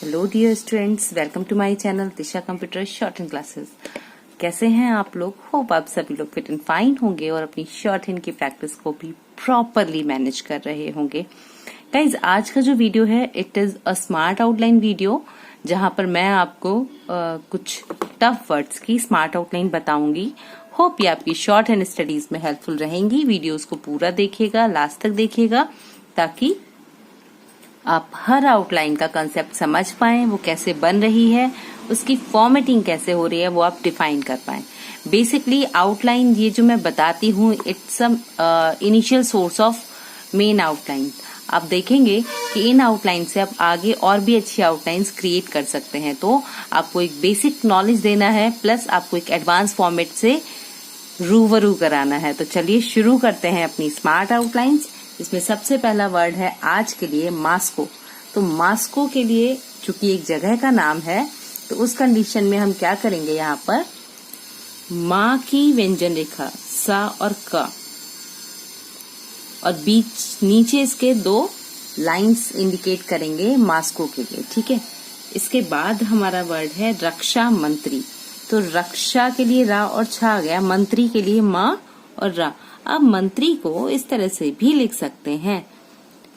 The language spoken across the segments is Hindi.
Hello dear students, welcome to my channel Disha computer shorthand classes. कैसे हैं आप लोग? होप आप सभी लोग फिट एंड फाइन होंगे और अपनी शॉर्ट हैंड की प्रैक्टिस को भी प्रॉपरली मैनेज कर रहे होंगे। गाइज, आज का जो वीडियो है it is a smart outline video, जहां पर मैं आपको कुछ टफ वर्ड्स की स्मार्ट आउटलाइन बताऊंगी। होप ये आपकी शॉर्ट हैंड स्टडीज में हेल्पफुल रहेंगी। वीडियोस को पूरा देखिएगा, लास्ट तक देखिएगा, ताकि आप हर आउटलाइन का कंसेप्ट समझ पाएं, वो कैसे बन रही है, उसकी फॉर्मेटिंग कैसे हो रही है, वो आप डिफाइन कर पाएं। बेसिकली आउटलाइन ये जो मैं बताती हूँ it's initial source of main outline. आप देखेंगे कि इन आउटलाइन से आप आगे और भी अच्छी आउटलाइंस क्रिएट कर सकते हैं। तो आपको एक बेसिक नॉलेज देना है, प्लस आपको एक एडवांस फॉर्मेट से रूबरू कराना है। तो चलिए शुरू करते हैं अपनी स्मार्ट आउटलाइंस। इसमें सबसे पहला वर्ड है आज के लिए मास्को। तो मास्को के लिए चूंकि एक जगह का नाम है, तो उस कंडीशन में हम क्या करेंगे, यहाँ पर माँ की व्यंजन रेखा सा और क, और बीच नीचे इसके दो लाइंस इंडिकेट करेंगे मास्को के लिए। ठीक है। इसके बाद हमारा वर्ड है रक्षा मंत्री। तो रक्षा के लिए रा और छा आ गया, मंत्री के लिए माँ और रा। अब मंत्री को इस तरह से भी लिख सकते हैं,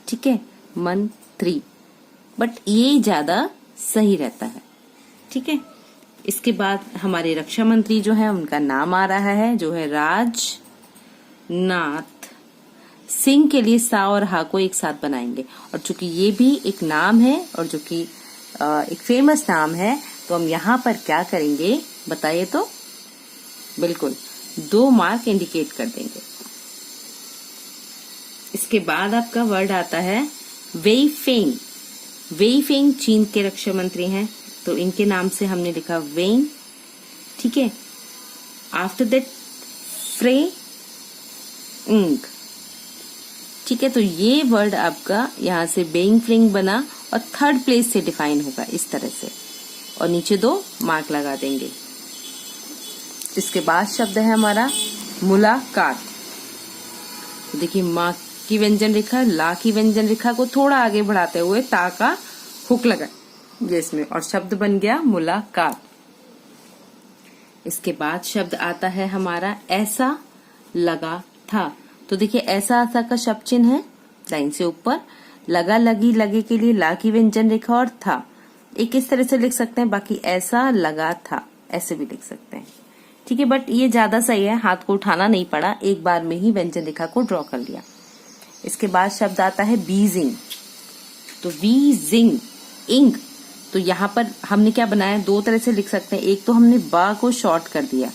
ठीक है, मंत्री, बट ये ज्यादा सही रहता है। ठीक है। इसके बाद हमारे रक्षा मंत्री जो है उनका नाम आ रहा है, जो है राजनाथ सिंह। के लिए सा और हा को एक साथ बनाएंगे, और चूंकि ये भी एक नाम है और जो कि एक फेमस नाम है, तो हम यहाँ पर क्या करेंगे बताइए? तो बिल्कुल 2 मार्क इंडिकेट कर देंगे। इसके बाद आपका वर्ड आता है वेई फेंग। वेई फेंग चीन के रक्षा मंत्री हैं, तो इनके नाम से हमने लिखा वेंग। ठीक है। आफ्टर दैट फ्रे इंग। ठीक है। तो ये वर्ड आपका यहाँ से बेइंग फ्रिंग बना और थर्ड प्लेस से डिफाइन होगा इस तरह से, और नीचे 2 मार्क लगा देंगे। इसके बाद शब्द है हमारा मुलाकात। देखिए, माँ की व्यंजन रेखा, ला की व्यंजन रेखा को थोड़ा आगे बढ़ाते हुए ता का हुक लगा इसमें, और शब्द बन गया मुलाकात। इसके बाद शब्द आता है हमारा ऐसा लगा था। तो देखिए, ऐसा ऐसा का शब्द चिन्ह है लाइन से ऊपर, लगा लगी लगे के लिए ला की व्यंजन रेखा और था। एक इस तरह से लिख सकते हैं, बाकी ऐसा लगा था ऐसे भी लिख सकते हैं। ठीक है, बट ये ज्यादा सही है, हाथ को उठाना नहीं पड़ा, एक बार में ही व्यंजन रेखा को ड्रॉ कर लिया। इसके बाद शब्द आता है बीजिंग। तो बीजिंग इंग, तो यहाँ पर हमने क्या बनाया, 2 तरह से लिख सकते हैं। एक तो हमने बा को शॉर्ट कर दिया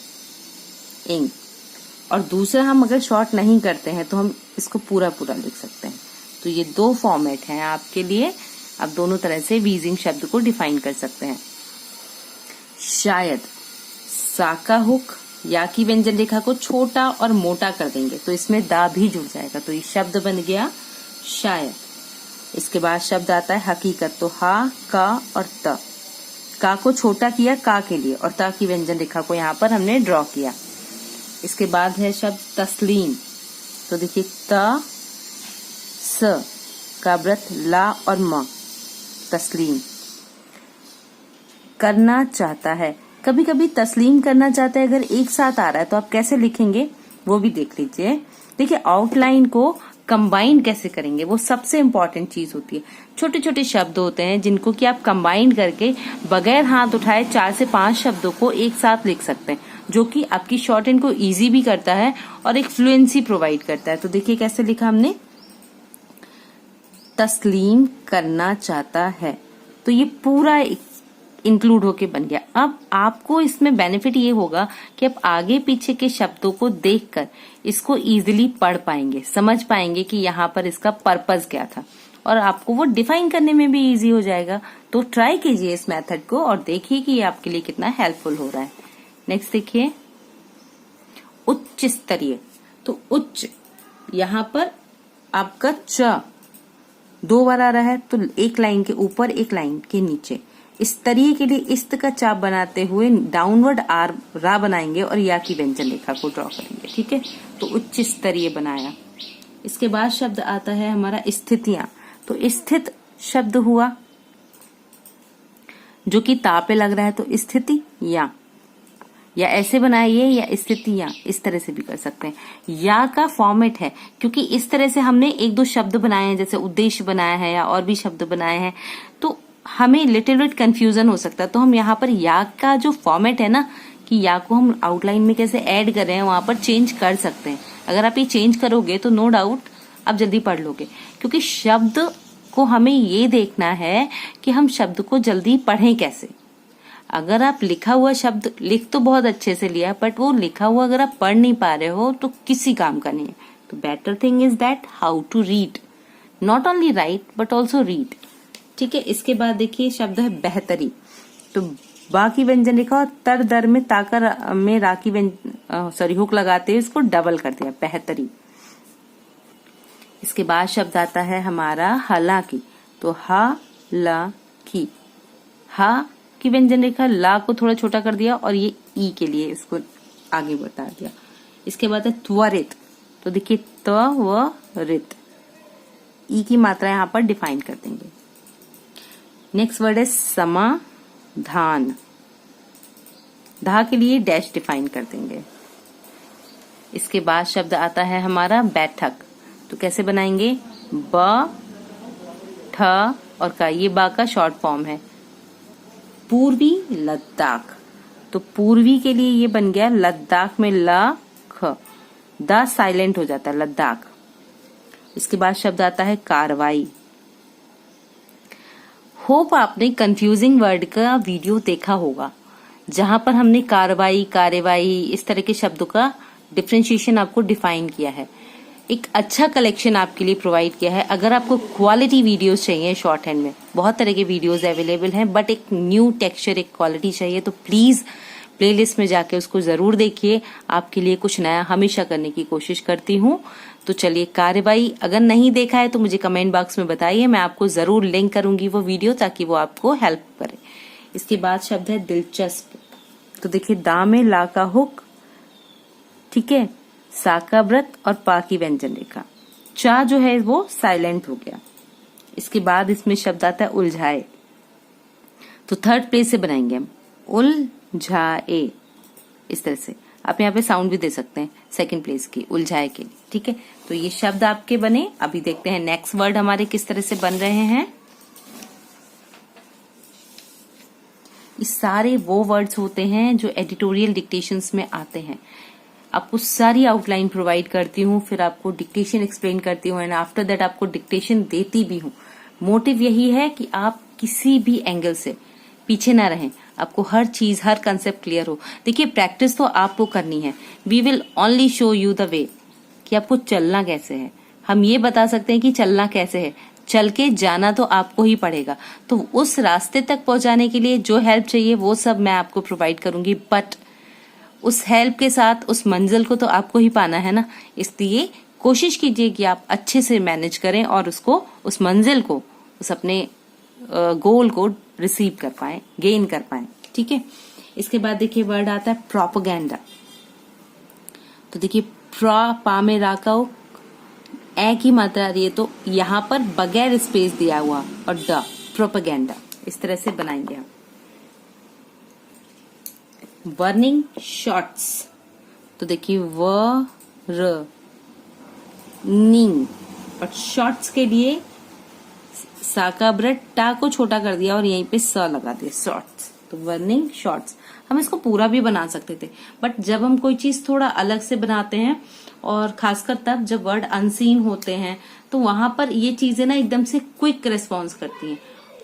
इंग, और दूसरा हम अगर शॉर्ट नहीं करते हैं तो हम इसको पूरा पूरा लिख सकते हैं। तो ये 2 फॉर्मेट हैं आपके लिए, आप दोनों तरह से बीजिंग शब्द को डिफाइन कर सकते हैं। शायद सा का हुक या की व्यंजन रेखा को छोटा और मोटा कर देंगे, तो इसमें दा भी जुड़ जाएगा, तो ये शब्द बन गया शायद। इसके बाद शब्द आता है हकीकत। तो हा, का और त। का को छोटा किया का के लिए, और ता की व्यंजन रेखा को यहाँ पर हमने ड्रॉ किया। इसके बाद है शब्द तस्लीम। तो देखिए, त स का व्रत ला और म, तस्लीम। करना चाहता है, कभी कभी तस्लीम करना चाहता है अगर एक साथ आ रहा है तो आप कैसे लिखेंगे वो भी देख लीजिए। देखिए, आउटलाइन को कंबाइन कैसे करेंगे, वो सबसे इम्पोर्टेंट चीज होती है। छोटे छोटे शब्द होते हैं जिनको कि आप कंबाइन करके बगैर हाथ उठाए 4 से 5 शब्दों को एक साथ लिख सकते हैं, जो कि आपकी शॉर्ट हैंड को इजी भी करता है और एक फ्लुएंसी प्रोवाइड करता है। तो देखिए कैसे लिखा हमने, तस्लीम करना चाहता है, तो ये पूरा इंक्लूड होके बन गया। अब आपको इसमें बेनिफिट ये होगा कि आप आगे पीछे के शब्दों को देखकर इसको इजीली पढ़ पाएंगे, समझ पाएंगे कि यहाँ पर इसका पर्पस क्या था, और आपको वो डिफाइन करने में भी इजी हो जाएगा। तो ट्राई कीजिए इस मेथड को और देखिए कि ये आपके लिए कितना हेल्पफुल हो रहा है। नेक्स्ट देखिए, उच्च स्तरीय। तो उच्च, यहाँ पर आपका च 2 बार आ रहा है, तो एक लाइन के ऊपर एक लाइन के नीचे। स्तरीय के लिए इस्त का चाप बनाते हुए डाउनवर्ड आर रा बनाएंगे और या की व्यंजन रेखा को ड्रॉ करेंगे। ठीक है, तो उच्च स्तरीय बनाया। इसके बाद शब्द आता है हमारा स्थितियां। तो स्थित शब्द हुआ, जो कि ता पे लग रहा है तो स्थिति या ऐसे बनाइए, या स्थिति या, इस तरह से भी कर सकते हैं। या का फॉर्मेट है, क्योंकि इस तरह से हमने एक दो शब्द बनाए हैं, जैसे उद्देश्य बनाया है या और भी शब्द बनाए हैं, तो हमें लिटिल बिट कंफ्यूजन हो सकता है। तो हम यहाँ पर या का जो फॉर्मेट है ना, कि या को हम आउटलाइन में कैसे ऐड कर रहे हैं, वहां पर चेंज कर सकते हैं। अगर आप ये चेंज करोगे तो नो डाउट आप जल्दी पढ़ लोगे, क्योंकि शब्द को हमें ये देखना है कि हम शब्द को जल्दी पढ़ें कैसे। अगर आप लिखा हुआ शब्द लिख तो बहुत अच्छे से लिया, बट वो लिखा हुआ अगर आप पढ़ नहीं पा रहे हो तो किसी काम का नहीं है। तो better thing is that how to read, not only write but also read. ठीक है, इसके बाद देखिए शब्द है बेहतरी। तो बा की व्यंजन रेखा और तर दर में ताकर में रा की हुक लगाते हुए इसको डबल कर दिया, बेहतरी। इसके बाद शब्द आता है हमारा हालांकि। तो हा ला की, हा की व्यंजन रेखा, ला को थोड़ा छोटा कर दिया और ये ई के लिए इसको आगे बता दिया। इसके बाद है त्वरित। तो देखिए त व रित, ई की मात्रा यहां पर डिफाइन कर देंगे। नेक्स्ट वर्ड है समाधान। धा के लिए डैश डिफाइन कर देंगे। इसके बाद शब्द आता है हमारा बैठक। तो कैसे बनाएंगे, ब ठ और का, ये बा का शॉर्ट फॉर्म है। पूर्वी लद्दाख, तो पूर्वी के लिए ये बन गया लद्दाख में ल ख, द साइलेंट हो जाता है लद्दाख। इसके बाद शब्द आता है कार्रवाई। होप आपने कंफ्यूजिंग वर्ड का वीडियो देखा होगा, जहां पर हमने कार्रवाई, कार्यवाही, इस तरह के शब्दों का डिफरेंशिएशन आपको डिफाइन किया है। एक अच्छा कलेक्शन आपके लिए प्रोवाइड किया है। अगर आपको क्वालिटी वीडियोस चाहिए शॉर्ट हैंड में, बहुत तरह के वीडियोस अवेलेबल हैं, बट एक न्यू टेक्सचर, एक क्वालिटी चाहिए, तो प्लीज प्लेलिस्ट में जाके उसको जरूर देखिए। आपके लिए कुछ नया हमेशा करने की कोशिश करती हूँ। तो चलिए, कार्यवाही अगर नहीं देखा है तो मुझे कमेंट बॉक्स में बताइए, मैं आपको जरूर लिंक करूंगी वो वीडियो, ताकि वो आपको हेल्प करे। इसके बाद शब्द है दिलचस्प। तो देखिए दा में ला का हुक, ठीक है, सा का व्रत और पा की व्यंजन रेखा। चा जो है वो साइलेंट हो गया। इसके बाद इसमें शब्द आता है उलझाए। तो थर्ड प्लेस से बनाएंगे हम, उलझाए, इस तरह से। आप यहाँ पे साउंड भी दे सकते हैं सेकंड प्लेस की, उलझाए के लिए। ठीक है, तो ये शब्द आपके बने। अभी देखते हैं नेक्स्ट वर्ड हमारे किस तरह से बन रहे हैं। ये सारे वो वर्ड्स होते हैं जो एडिटोरियल डिक्टेशंस में आते हैं। आपको सारी आउटलाइन प्रोवाइड करती हूँ, फिर आपको डिक्टेशन एक्सप्लेन करती हूँ, एंड आफ्टर दैट आपको डिक्टेशन देती भी हूँ। मोटिव यही है कि आप किसी भी एंगल से पीछे ना रहें, आपको हर चीज, हर कंसेप्ट क्लियर हो। देखिए, प्रैक्टिस तो आपको करनी है। We will only show you the way, कि आपको चलना कैसे है। हम ये बता सकते हैं कि चलना कैसे है, चल के जाना तो आपको ही पड़ेगा। तो उस रास्ते तक पहुंचाने के लिए जो हेल्प चाहिए वो सब मैं आपको प्रोवाइड करूंगी, बट उस हेल्प के साथ उस मंजिल को तो आपको ही पाना है ना। इसलिए कोशिश कीजिए कि आप अच्छे से मैनेज करें और उसको, उस मंजिल को, उस अपने गोल को रिसीव कर पाए, गेन कर पाए। ठीक है, इसके बाद देखिए वर्ड आता है प्रोपेगेंडा। तो देखिए पा में रा का ए की मात्रा आ रही है, तो यहाँ पर बगैर स्पेस दिया हुआ और ड, प्रोपेगेंडा, इस तरह से बनाएंगे हम। Burning shots. तो देखिए व र निंग, और शॉर्ट्स के लिए सा का ब्रेड, टा को छोटा कर दिया और यहीं पे स लगा दिया, शॉर्ट्स। तो बर्निंग शॉर्ट्स। हम इसको पूरा भी बना सकते थे, बट जब हम कोई चीज थोड़ा अलग से बनाते हैं, और खासकर तब जब वर्ड अनसीन होते हैं, तो वहां पर ये चीजें ना एकदम से क्विक रिस्पॉन्स करती हैं।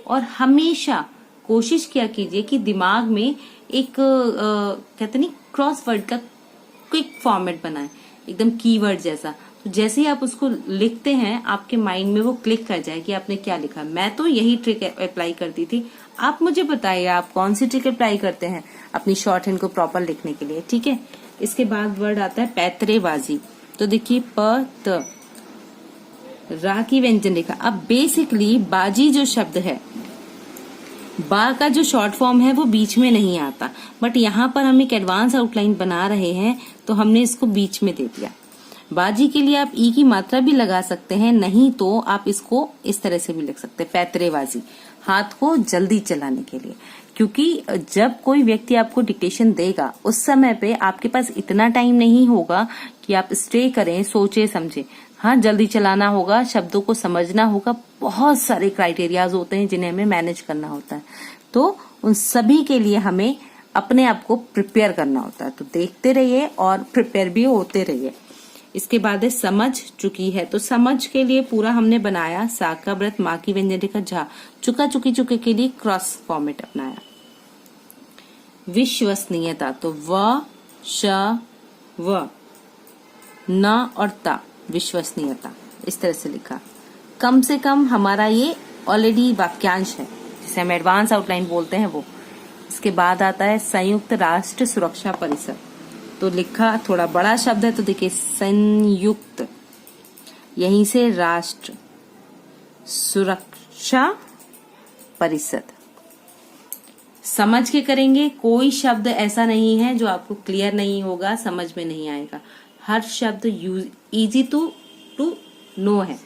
और हमेशा कोशिश किया कीजिए कि दिमाग में एक कहते नहीं, क्रॉस वर्ड का क्विक फॉर्मेट बनाएं, एकदम कीवर्ड जैसा। तो जैसे ही आप उसको लिखते हैं, आपके माइंड में वो क्लिक कर जाए कि आपने क्या लिखा। मैं तो यही ट्रिक अप्लाई करती थी। आप मुझे बताइए आप कौन सी ट्रिक अप्लाई करते हैं अपनी शॉर्ट हैंड को प्रॉपर लिखने के लिए। ठीक है, इसके बाद वर्ड आता है पैतरेबाजी। तो देखिए प त रा की व्यंजन रेखा। अब बेसिकली बाजी जो शब्द है, बा का जो शॉर्ट फॉर्म है वो बीच में नहीं आता, बट यहाँ पर हम एक एडवांस आउटलाइन बना रहे हैं तो हमने इसको बीच में दे दिया। बाजी के लिए आप ई की मात्रा भी लगा सकते हैं, नहीं तो आप इसको इस तरह से भी लिख सकते हैं, पैतरेबाजी, हाथ को जल्दी चलाने के लिए। क्योंकि जब कोई व्यक्ति आपको डिक्टेशन देगा उस समय पे आपके पास इतना टाइम नहीं होगा कि आप स्टे करें, सोचे समझे। हाँ, जल्दी चलाना होगा, शब्दों को समझना होगा, बहुत सारे क्राइटेरियाज होते हैं जिन्हें हमें मैनेज करना होता है। तो उन सभी के लिए हमें अपने आप को प्रिपेयर करना होता है। तो देखते रहिए और प्रिपेयर भी होते रहिए। इसके बाद है समझ चुकी है। तो समझ के लिए पूरा हमने बनाया सा का व्रत, माँ की व्यंजन रेखा, झा, चुका चुकी चुके के लिए क्रॉस फॉर्मेट अपनाया। विश्वसनीयता, तो व श व न और ता, विश्वसनीयता, इस तरह से लिखा। कम से कम हमारा ये ऑलरेडी वाक्यांश है जिसे हम एडवांस आउटलाइन बोलते हैं वो। इसके बाद आता है संयुक्त राष्ट्र सुरक्षा परिषद। तो लिखा थोड़ा बड़ा शब्द है, तो देखिए संयुक्त, यहीं से राष्ट्र सुरक्षा परिषद। समझ के करेंगे, कोई शब्द ऐसा नहीं है जो आपको क्लियर नहीं होगा, समझ में नहीं आएगा। हर शब्द इजी टू नो है।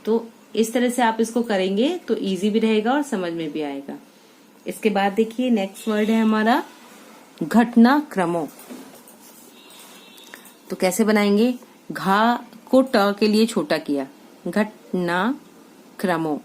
तो इस तरह से आप इसको करेंगे तो इजी भी रहेगा और समझ में भी आएगा। इसके बाद देखिए नेक्स्ट वर्ड है हमारा घटनाक्रमों। तो कैसे बनाएंगे, घा को ट के लिए छोटा किया, घटनाक्रमों,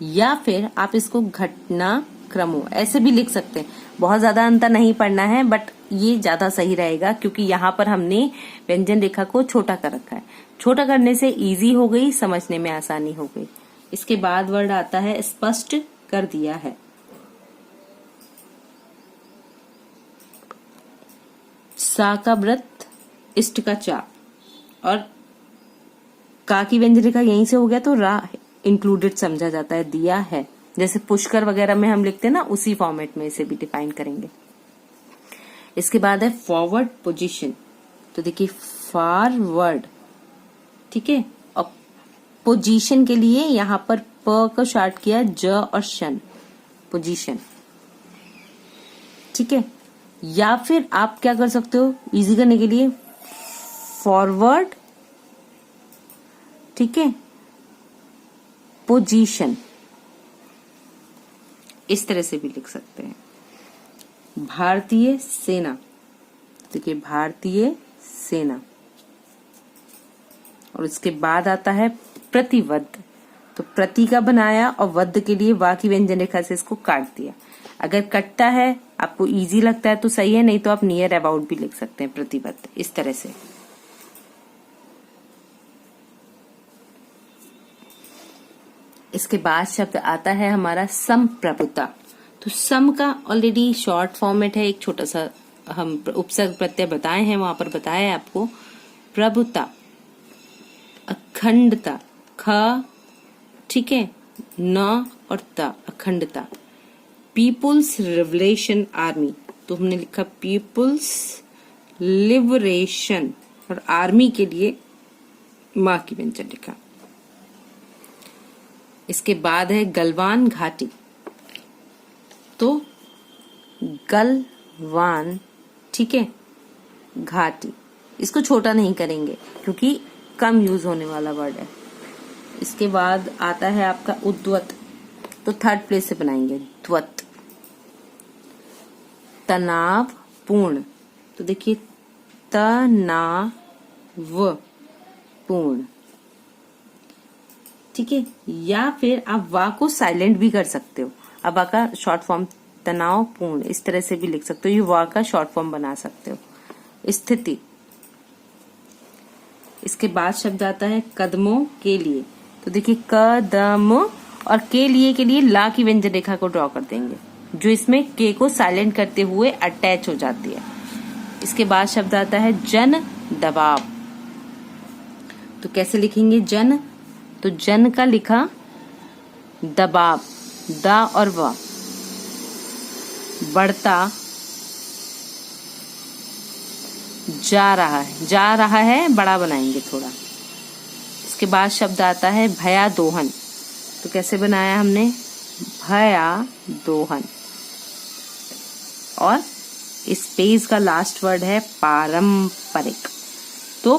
या फिर आप इसको घटनाक्रमों ऐसे भी लिख सकते हैं। बहुत ज्यादा अंतर नहीं पड़ना है, बट ये ज्यादा सही रहेगा क्योंकि यहाँ पर हमने व्यंजन रेखा को छोटा कर रखा है। छोटा करने से इजी हो गई, समझने में आसानी हो गई। इसके बाद वर्ड आता है स्पष्ट कर दिया है। सा का व्रत, इष्ट का चा, और का की व्यंजन रेखा यहीं से हो गया तो रा इंक्लूडेड समझा जाता है, दिया है। जैसे पुष्कर वगैरह में हम लिखते हैं ना, उसी फॉर्मेट में इसे भी डिफाइन करेंगे। इसके बाद है फॉरवर्ड पोजीशन। तो देखिए फॉरवर्ड, ठीक है, और पोजीशन के लिए यहाँ पर प को शार्ट किया, ज और शन, पोजीशन, ठीक है। या फिर आप क्या कर सकते हो इजी करने के लिए, फॉरवर्ड, ठीक है, पोजीशन, इस तरह से भी लिख सकते हैं। भारतीय सेना, देखिए भारतीय सेना। और इसके बाद आता है प्रतिवद्ध। तो प्रति का बनाया और वद्ध के लिए वा की व्यंजन रेखा से इसको काट दिया। अगर कटता है, आपको इजी लगता है तो सही है, नहीं तो आप नियर अबाउट भी लिख सकते हैं, प्रतिवद्ध, इस तरह से। इसके बाद शब्द आता है हमारा संप्रभुता। तो सम का ऑलरेडी शॉर्ट फॉर्मेट है, एक छोटा सा हम उपसर्ग प्रत्यय बताए हैं, वहां पर बताया है आपको। प्रभुता, अखंडता, ख, ठीक है, न और ता, अखंडता। पीपुल्स लिबरेशन आर्मी, तो हमने लिखा पीपुल्स लिबरेशन, और आर्मी के लिए माँ की व्यंजन रेखा। इसके बाद है गलवान घाटी। तो गलवान, ठीक है, घाटी, इसको छोटा नहीं करेंगे क्योंकि कम यूज होने वाला वर्ड है। इसके बाद आता है आपका उद्वत। तो थर्ड प्लेस से बनाएंगे, द्वत, तनाव पूर्ण। तो देखिए तनाव पूर्ण, ठीक है। या फिर आप वा को साइलेंट भी कर सकते हो। अब वा का शॉर्ट फॉर्म तनाव पूर्ण, इस तरह से भी लिख सकते हो, ये वा का शॉर्ट फॉर्म बना सकते हो। स्थिति। इसके बाद शब्द आता है कदमों के लिए। तो देखिए कदम और के लिए ला की व्यंजन रेखा को ड्रॉ कर देंगे, जो इसमें के को साइलेंट करते हुए अटैच हो जाती है। इसके बाद शब्द आता है जन दबाव। तो कैसे लिखेंगे जन, तो जन का लिखा दबाव, दा और वा, बढ़ता जा रहा है, बड़ा बनाएंगे थोड़ा। इसके बाद शब्द आता है भया दोहन। तो कैसे बनाया हमने, भया दोहन, और इस पेज का लास्ट वर्ड है पारंपरिक। तो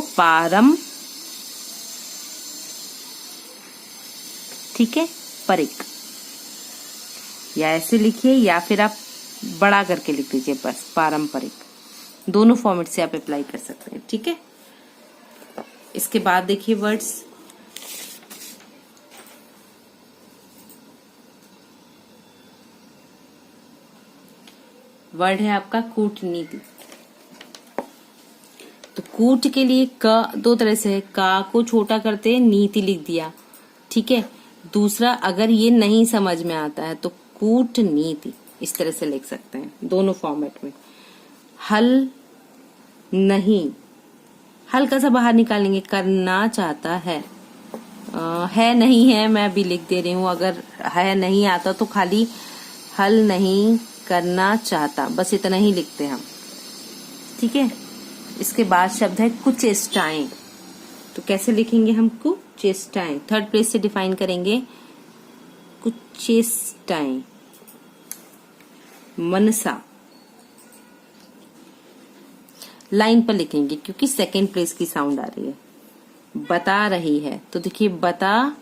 ठीक है, परिक, या ऐसे लिखिए या फिर आप बड़ा करके लिख दीजिए, बस पारंपरिक। दोनों फॉर्मेट से आप अप्लाई कर सकते हैं, ठीक है। इसके बाद देखिए वर्ड्स, वर्ड है आपका कूटनीति। तो कूट के लिए क दो तरह से है, का को छोटा करते नीति लिख दिया, ठीक है। दूसरा, अगर ये नहीं समझ में आता है तो कूटनीति इस तरह से लिख सकते हैं, दोनों फॉर्मेट में। हल नहीं, हल्का सा बाहर निकालेंगे, करना चाहता है। है नहीं है मैं भी लिख दे रही हूँ, अगर है नहीं आता तो खाली हल नहीं करना चाहता, बस इतना ही लिखते हैं हम, ठीक है। इसके बाद शब्द है कुचेष्टाएं। तो कैसे लिखेंगे हम कुचेष्टाएं, थर्ड प्लेस से डिफाइन करेंगे। कुचेष्टाएं, मनसा लाइन पर लिखेंगे क्योंकि सेकेंड प्लेस की साउंड आ रही है। बता रही है, तो देखिए बता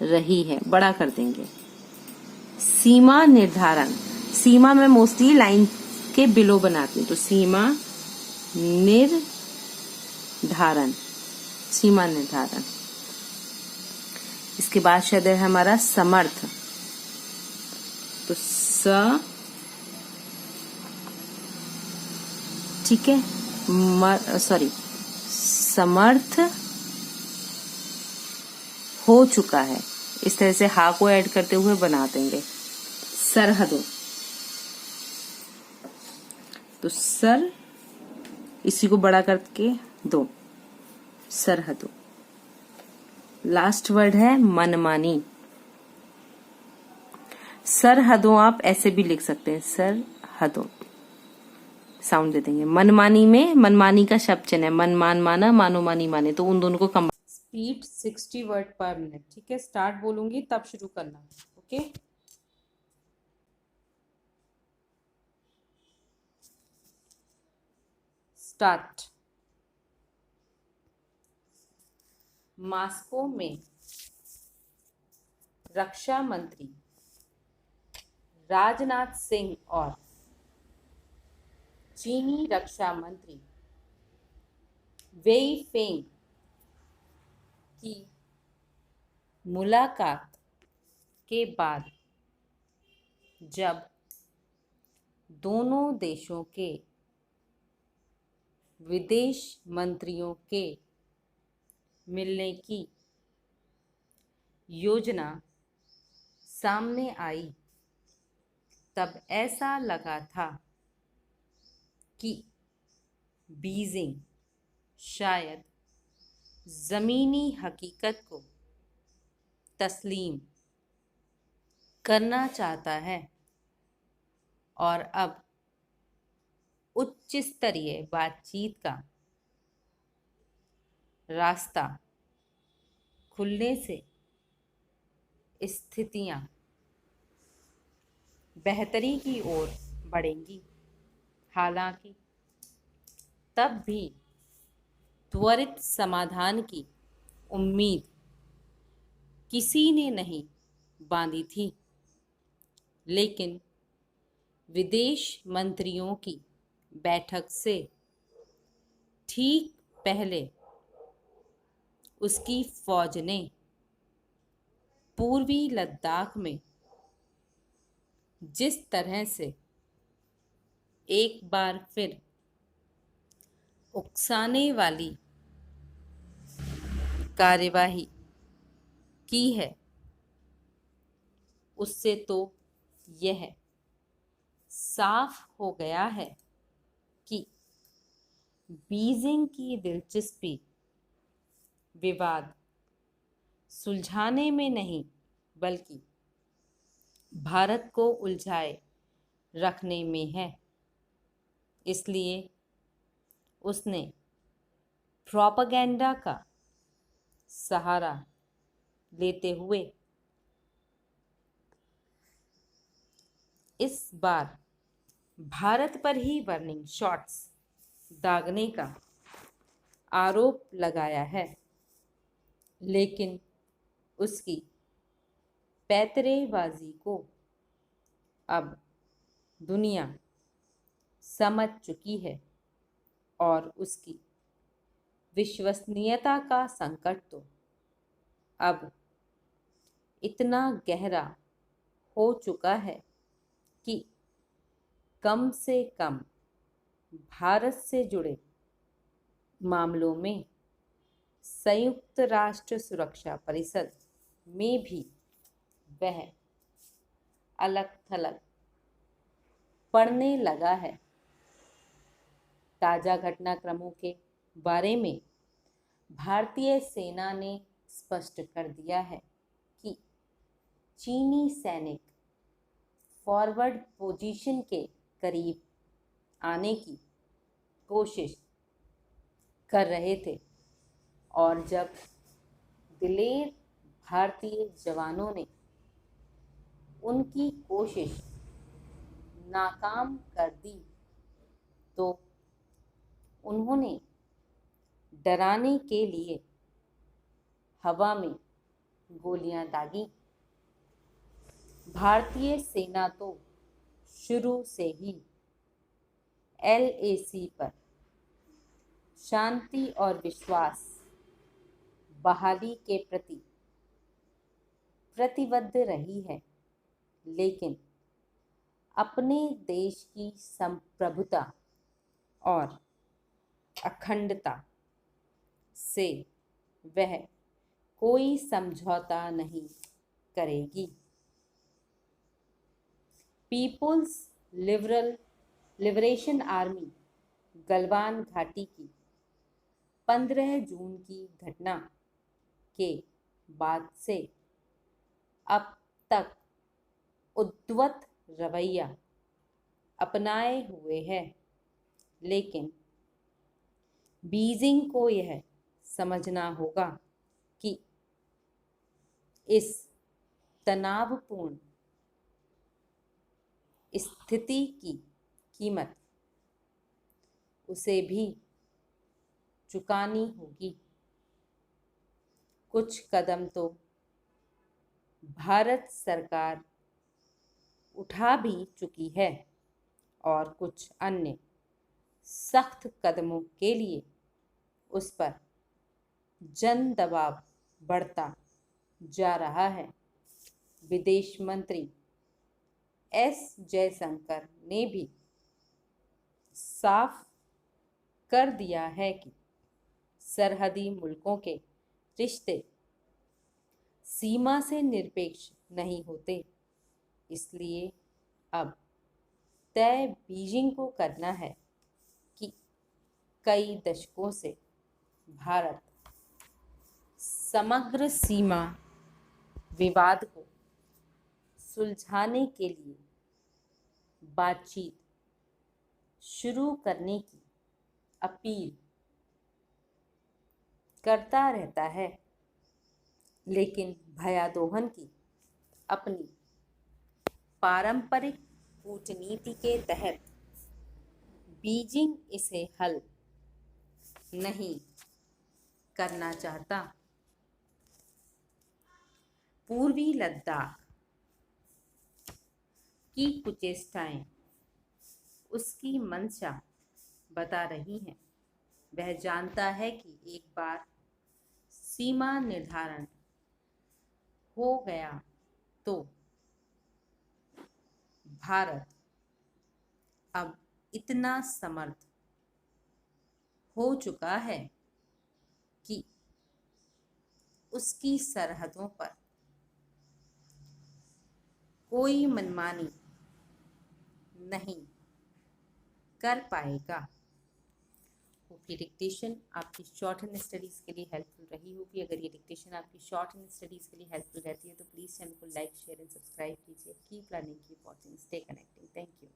रही है, बड़ा कर देंगे। सीमा निर्धारण, सीमा में मोस्टली लाइन के बिलो बनाती हूँ, तो सीमा निर्धारण, सीमा निर्धारण। इसके बाद शब्द है हमारा समर्थ। तो ठीक है, समर्थ हो चुका है, इस तरह से हा को ऐड करते हुए बना देंगे। सरहदों, तो सर इसी को बड़ा करके दो, सरहदों। लास्ट वर्ड है मनमानी। सरहदों आप ऐसे भी लिख सकते हैं, सरहदों साउंड दे देंगे। मनमानी में मनमानी का शब्द चयन है, मनमान माना, मानो मानी माने, तो उन दोनों को कम। स्पीड 60 वर्ड पर मिनट, ठीक है। स्टार्ट बोलूंगी तब शुरू करना, ओके। स्टार्ट। मॉस्को में रक्षा मंत्री राजनाथ सिंह और चीनी रक्षा मंत्री वेई फेंग की मुलाकात के बाद जब दोनों देशों के विदेश मंत्रियों के मिलने की योजना सामने आई, तब ऐसा लगा था कि बीजिंग शायद ज़मीनी हकीकत को तस्लीम करना चाहता है और अब उच्च स्तरीय बातचीत का रास्ता खुलने से स्थितियां बेहतरी की ओर बढ़ेंगी। हालांकि तब भी त्वरित समाधान की उम्मीद किसी ने नहीं बांधी थी, लेकिन विदेश मंत्रियों की बैठक से ठीक पहले उसकी फौज ने पूर्वी लद्दाख में जिस तरह से एक बार फिर उकसाने वाली कार्यवाही की है, उससे तो यह साफ हो गया है कि बीजिंग की दिलचस्पी विवाद सुलझाने में नहीं, बल्कि भारत को उलझाए रखने में है। इसलिए उसने प्रोपेगेंडा का सहारा लेते हुए इस बार भारत पर ही वार्निंग शॉट्स दागने का आरोप लगाया है, लेकिन उसकी पैतरेबाजी को अब दुनिया समझ चुकी है और उसकी विश्वसनीयता का संकट तो अब इतना गहरा हो चुका है कि कम से कम भारत से जुड़े मामलों में संयुक्त राष्ट्र सुरक्षा परिषद में भी वह अलग थलग पड़ने लगा है। ताजा घटनाक्रमों के बारे में भारतीय सेना ने स्पष्ट कर दिया है कि चीनी सैनिक फॉरवर्ड पोजीशन के करीब आने की कोशिश कर रहे थे और जब दिलेर भारतीय जवानों ने उनकी कोशिश नाकाम कर दी तो उन्होंने डराने के लिए हवा में गोलियां दागी। भारतीय सेना तो शुरू से ही LAC पर शांति और विश्वास बहाली के प्रति प्रतिबद्ध रही है, लेकिन अपने देश की संप्रभुता और अखंडता से वह कोई समझौता नहीं करेगी। पीपुल्स लिबरेशन आर्मी गलवान घाटी की 15 जून की घटना के बाद से अब तक उद्धत रवैया अपनाए हुए है, लेकिन बीजिंग को यह समझना होगा कि इस तनावपूर्ण स्थिति की कीमत उसे भी चुकानी होगी। कुछ कदम तो भारत सरकार उठा भी चुकी है और कुछ अन्य सख्त कदमों के लिए उस पर जन दबाव बढ़ता जा रहा है। विदेश मंत्री S जयशंकर ने भी साफ कर दिया है कि सरहदी मुल्कों के रिश्ते सीमा से निरपेक्ष नहीं होते, इसलिए अब तय बीजिंग को करना है कि कई दशकों से भारत समग्र सीमा विवाद को सुलझाने के लिए बातचीत शुरू करने की अपील करता रहता है, लेकिन भयादोहन की अपनी पारंपरिक कूटनीति के तहत बीजिंग इसे हल नहीं करना चाहता। पूर्वी लद्दाख की कुचेष्टाएं उसकी मंशा बता रही हैं। वह जानता है कि एक बार सीमा निर्धारण हो गया तो भारत अब इतना समर्थ हो चुका है कि उसकी सरहदों पर कोई मनमानी नहीं कर पाएगा। होप ये डिक्टेशन आपकी शॉर्ट हैंड स्टडीज़ के लिए हेल्पफुल रही होगी। अगर ये डिक्टेशन आपकी शॉर्ट हैंड स्टडीज़ के लिए हेल्पफुल रहती है तो प्लीज़ चैनल को लाइक शेयर एंड सब्सक्राइब कीजिए। Keep learning, keep watching, stay connecting. Thank you.